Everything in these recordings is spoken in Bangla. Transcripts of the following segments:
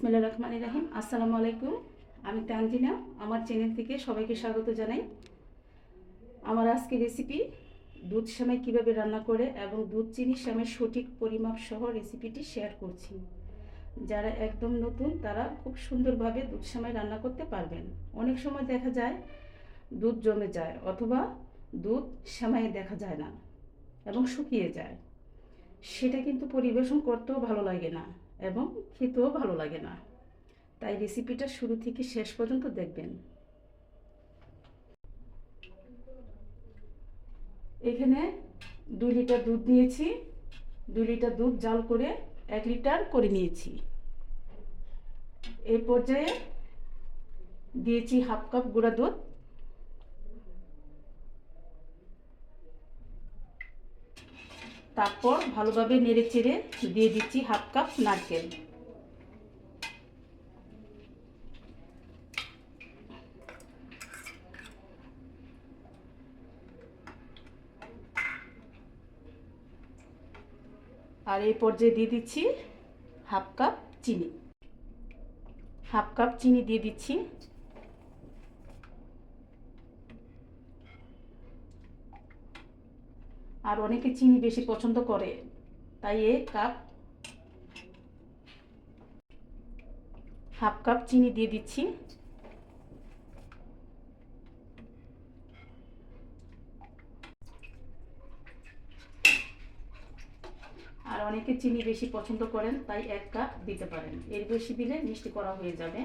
বিসমিল্লাহির রহমানির রহিম। আসসালামু আলাইকুম। আমি তানজিনা, আমার চ্যানেল থেকে সবাইকে স্বাগত জানাই। আমার আজকে রেসিপি দুধ সেমাই কীভাবে রান্না করে এবং দুধ চিনি সেমাই সঠিক পরিমাপ সহ রেসিপিটি শেয়ার করছি। যারা একদম নতুন তারা খুব সুন্দরভাবে দুধ সেমাই রান্না করতে পারবেন। অনেক সময় দেখা যায় দুধ জমে যায় অথবা দুধ সেমাই দেখা যায় না এবং শুকিয়ে যায়, সেটা কিন্তু পরিবেশন করতেও ভালো লাগে না এবং খেতেও ভালো লাগে না। তাই রেসিপিটা শুরু থেকে শেষ পর্যন্ত দেখবেন। এখানে 2 লিটার দুধ নিয়েছি। 2 লিটার দুধ জাল করে 1 লিটার করে নিয়েছি। এই পর্যায়ে দিয়েছি হাফ কাপ গুঁড়া দুধ, তারপর ভালোভাবে নেড়ে চেড়ে দিয়ে দিচ্ছি হাফ কাপ নারকেল। আর এই পর্যায়ে দিয়ে দিচ্ছি হাফ কাপ চিনি। হাফ কাপ চিনি দিয়ে দিচ্ছি। আর অনেকে চিনি বেশি পছন্দ করে, তাই হাফ কাপ চিনি দিয়ে দিচ্ছি। আর অনেকে চিনি বেশি পছন্দ করেন, তাই 1 কাপ দিতে পারেন। এর বেশি দিলে মিষ্টি করা হয়ে যাবে,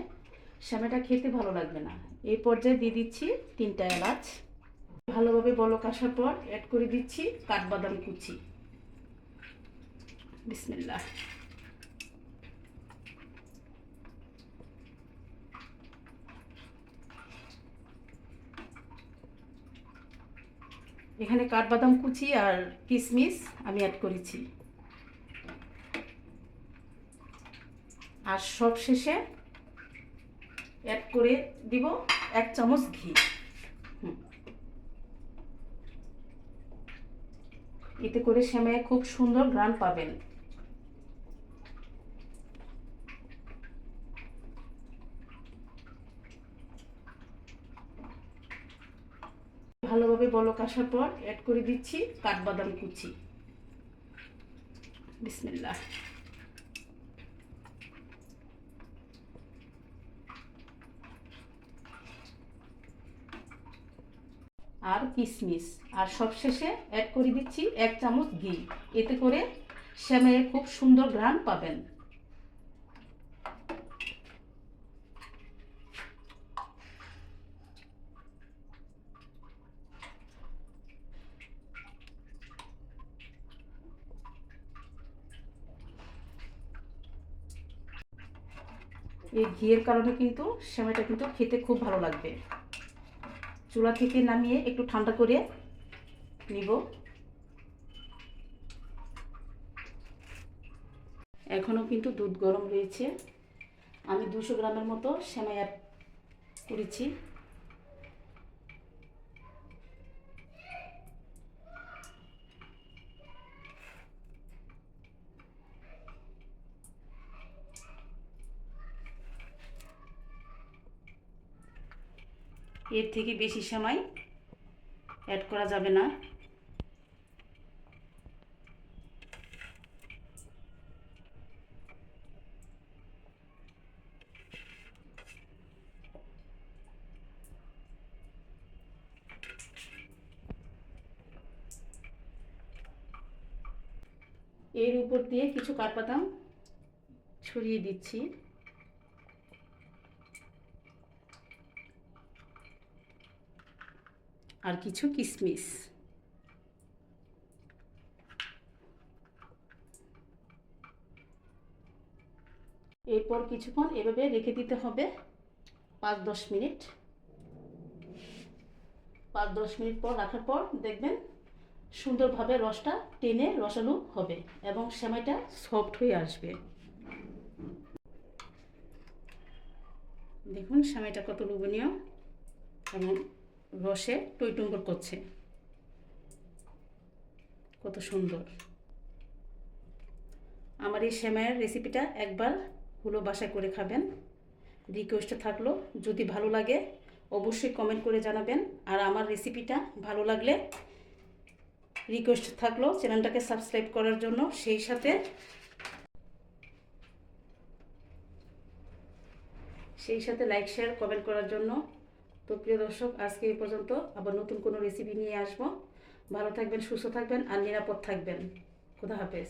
সেমাইটা খেতে ভালো লাগবে না। এই পর্যায়ে দিয়ে দিচ্ছি 3টা এলাচ। ভালোভাবে বলক আসার পর অ্যাড করে দিচ্ছি কাঠবাদাম কুচি। বিসমিল্লাহ। এখানে কাঠবাদাম কুচি আর কিশমিশ আমি অ্যাড করেছি। আর সব শেষে অ্যাড করে দিব 1 চামচ ঘি। এতে করে সেমাইয়ে খুব সুন্দর ঘ্রাণ পাবেন। ভালোভাবে বলক আসার পর অ্যাড করে দিচ্ছি কাঠবাদাম কুচি। বিসমিল্লাহ। আর কিশমিশ। আর সবশেষে অ্যাড করে দিচ্ছি 1 চামচ ঘি। এতে করে সেমাইয়ে খুব সুন্দর ঘ্রাণ পাবেন। এই ঘিয়ের কারণে কিন্তু সেমাইটা কিন্তু খেতে খুব ভালো লাগবে। চুলা থেকে নামিয়ে একটু ঠান্ডা করে নিব। এখনও কিন্তু দুধ গরম রয়েছে। আমি 200 গ্রামের মতো সেমাই অ্যাড করেছি। এর থেকে বেশি সেমাই অ্যাড করা যাবে না। এর উপর দিয়ে কিছু কাঠবাদাম ছড়িয়ে দিচ্ছি। আর কিছু কিশমিশ। এরপর কিছুক্ষণ এভাবে রেখে দিতে হবে 5-10 মিনিট। 5-10 মিনিট পর রাখার পর দেখবেন সুন্দরভাবে রসটা টেনে রসালো হবে এবং সেমাইটা সফট হয়ে আসবে। দেখুন সেমাইটা কত লোভনীয় এবং রসে টইটুম্বর করছে, কত সুন্দর। আমার এই সেমাইয়ের রেসিপিটা একবার হলো বাসায় করে খাবেন। রিকোয়েস্ট থাকলো, যদি ভালো লাগে অবশ্যই কমেন্ট করে জানাবেন। আর আমার রেসিপিটা ভালো লাগলে রিকোয়েস্ট থাকলো চ্যানেলটাকে সাবস্ক্রাইব করার জন্য, সেই সাথে লাইক শেয়ার কমেন্ট করার জন্য। তো প্রিয় দর্শক, আজকে এই পর্যন্ত। আবার নতুন কোনো রেসিপি নিয়ে আসবো। ভালো থাকবেন, সুস্থ থাকবেন আর নিরাপদ থাকবেন। খোদা হাফেজ।